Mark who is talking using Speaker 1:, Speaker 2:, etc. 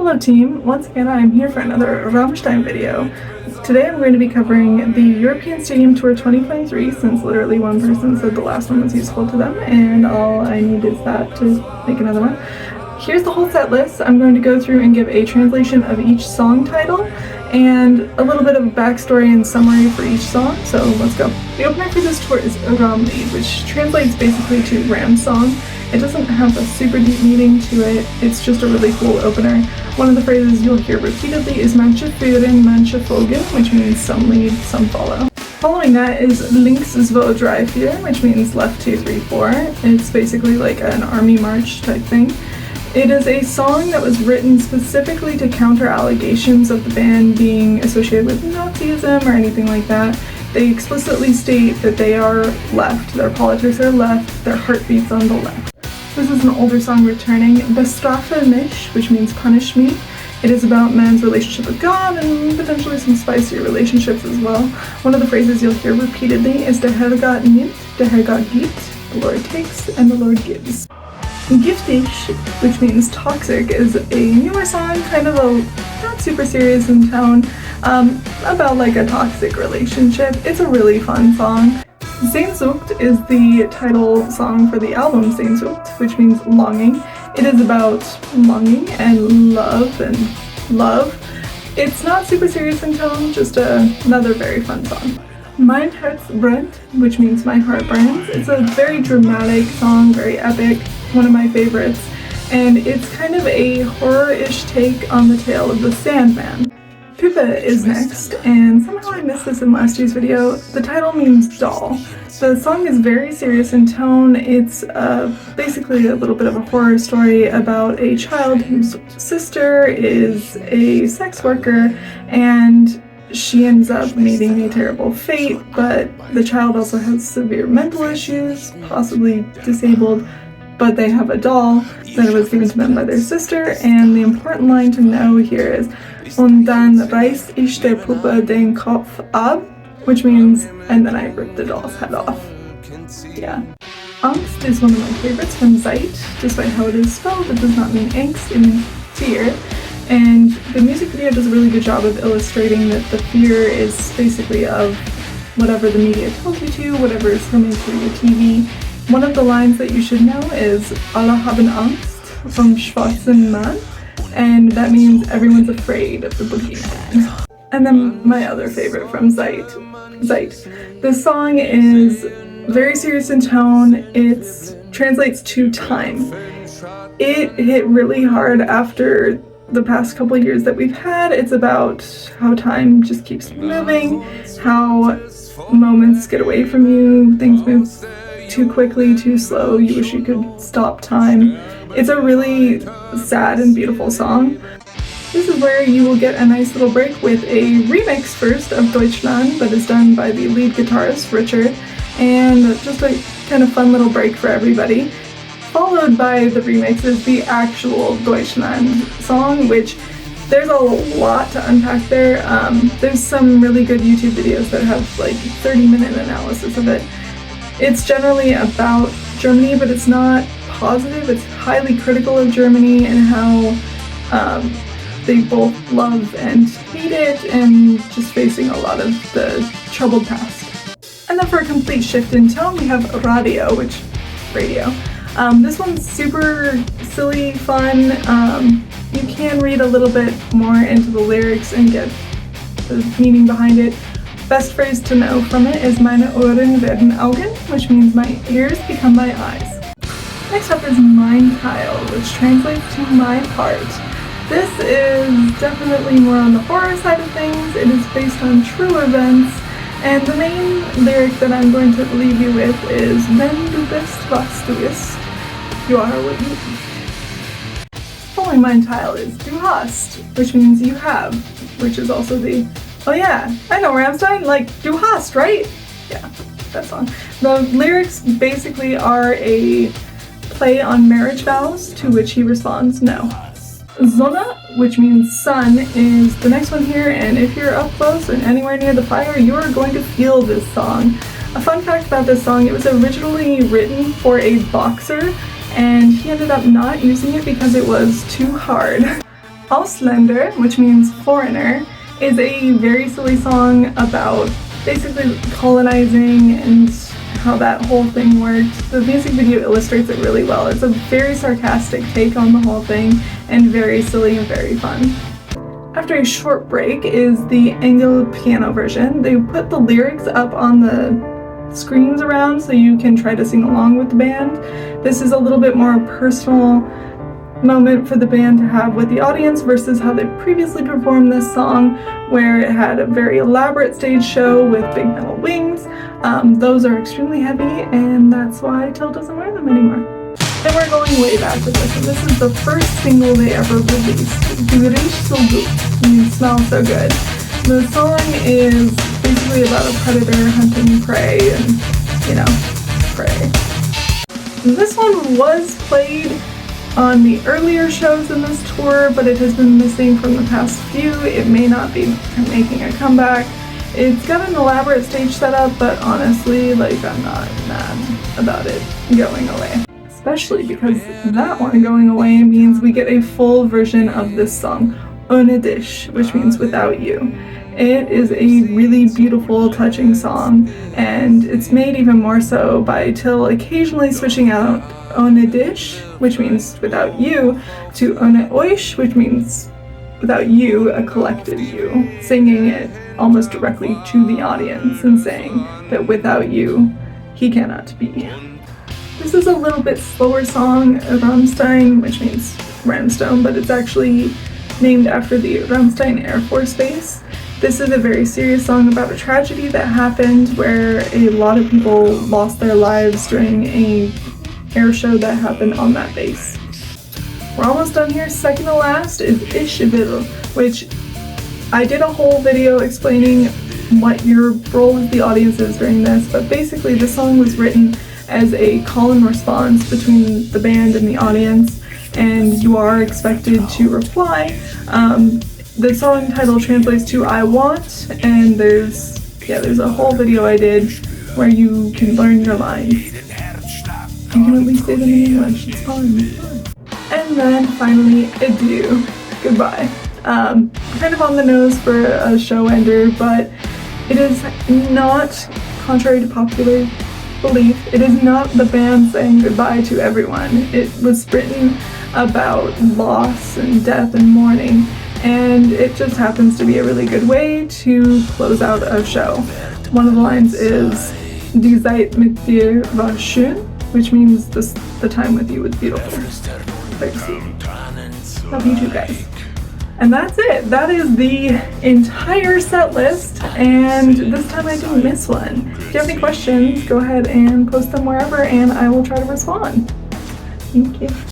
Speaker 1: Hello team, once again I am here for another Rammstein video. Today I'm going to be covering the European Stadium Tour 2023 since literally one person said the last one was useful to them and all I need is that to make another one. Here's the whole set list. I'm going to go through and give a translation of each song title and a little bit of a backstory and summary for each song, so let's go. The opener for this tour is Rammlied, which translates basically to Ram Song. It doesn't have a super deep meaning to it, it's just a really cool opener. One of the phrases you'll hear repeatedly is manche führen, manche folgen, which means some lead, some follow. Following that is links 2, 3, 4, which means left 2, 3, 4. It's basically like an army march type thing. It is a song that was written specifically to counter allegations of the band being associated with Nazism or anything like that. They explicitly state that they are left, their politics are left, their heartbeats on the left. This is an older song returning, Bestrafe mich, which means punish me. It is about man's relationship with God and potentially some spicier relationships as well. One of the phrases you'll hear repeatedly is Der Herrgott nimmt, der Herrgott gibt, the Lord takes and the Lord gives. Giftig, which means toxic, is a newer song, kind of a not super serious in tone, about like a toxic relationship. It's a really fun song. Sehnsucht is the title song for the album Sehnsucht, which means longing. It is about longing and love It's not super serious in tone, just another very fun song. Mein Herz brennt, which means my heart burns. It's a very dramatic song, very epic, one of my favorites, and it's kind of a horror-ish take on the tale of the Sandman. Puppe is next, and somehow I missed this in last year's video. The title means doll. The song is very serious in tone. It's basically a little bit of a horror story about a child whose sister is a sex worker and she ends up meeting a terrible fate, but the child also has severe mental issues, possibly disabled, but they have a doll that was given to them by their sister, and the important line to know here is Und dann reiß ich der Puppe den Kopf ab, which means, and then I ripped the doll's head off. Yeah. Angst is one of my favorites from Zeit. Despite how it is spelled, it does not mean angst, it means fear. And the music video does a really good job of illustrating that the fear is basically of whatever the media tells you to, whatever is coming through your TV. One of the lines that you should know is Alle haben Angst vom schwarzen Mann, and that means everyone's afraid of the boogeyman. And then my other favorite from Zeit. This song is very serious in tone. It translates to time. It hit really hard after the past couple of years that we've had. It's about how time just keeps moving, how moments get away from you, things move too quickly, too slow, you wish you could stop time. It's a really sad and beautiful song. This is where you will get a nice little break with a remix first of Deutschland that is done by the lead guitarist Richard, and just a kind of fun little break for everybody. Followed by the remix is the actual Deutschland song, which there's a lot to unpack there. There's some really good YouTube videos that have like 30-minute analysis of it. It's generally about Germany, but it's not positive. It's highly critical of Germany and how they both love and hate it and just facing a lot of the troubled past. And then for a complete shift in tone, we have radio. This one's super silly, fun. You can read a little bit more into the lyrics and get the meaning behind it. Best phrase to know from it is Meine Ohren werden Augen, which means my ears become my eyes. Next up is Mein Teil, which translates to my part. This is definitely more on the horror side of things. It is based on true events, and the main lyric that I'm going to leave you with is Wenn du bist, was du bist, you are what you eat. Following Mein Teil is Du hast, which means you have, which is also the, oh yeah, I know Rammstein, like Du hast, right? Yeah, that song. The lyrics basically are a play on marriage vows, to which he responds no. Sonne, which means sun, is the next one here, and if you're up close and anywhere near the fire, you are going to feel this song. A fun fact about this song, it was originally written for a boxer, and he ended up not using it because it was too hard. Ausländer, which means foreigner, is a very silly song about basically colonizing and how that whole thing worked. The music video illustrates it really well. It's a very sarcastic take on the whole thing and very silly and very fun. After a short break is the Engel piano version. They put the lyrics up on the screens around so you can try to sing along with the band. This is a little bit more personal moment for the band to have with the audience versus how they previously performed this song, where it had a very elaborate stage show with big metal wings. Those are extremely heavy, and that's why Till doesn't wear them anymore. And we're going way back with this, and this is the first single they ever released. Du riechst so gut. You smell so good. The song is basically about a predator hunting prey and, prey. This one was played on the earlier shows in this tour, but it has been missing from the past few. It may not be making a comeback. It's got an elaborate stage setup, but honestly, I'm not mad about it going away. Especially because that one going away means we get a full version of this song, Ohne dich, which means without you. It is a really beautiful, touching song, and it's made even more so by Till occasionally switching out Ohne dich, which means without you, to Ohne euch, which means without you, a collective you, singing it almost directly to the audience and saying that without you, he cannot be. This is a little bit slower song, Rammstein, which means Rammstein, but it's actually named after the Rammstein Air Force Base. This is a very serious song about a tragedy that happened where a lot of people lost their lives during a air show that happened on that base. We're almost done here. Second to last is Ich will, which I did a whole video explaining what your role as the audience is during this, but basically the song was written as a call and response between the band and the audience, and you are expected to reply. The song title translates to I want, and there's a whole video I did where you can learn your lines. You can at least say them in English, it's fun. And then finally, adieu, goodbye. Kind of on the nose for a show ender, but it is not, contrary to popular belief, it is not the band saying goodbye to everyone. It was written about loss and death and mourning, and it just happens to be a really good way to close out a show. One of the lines is Die Zeit mit dir war schön, which means the time with you was beautiful. Very sweet. Love you too, guys. And that's it. That is the entire set list, and this time I didn't miss one. If you have any questions, go ahead and post them wherever, and I will try to respond. Thank you.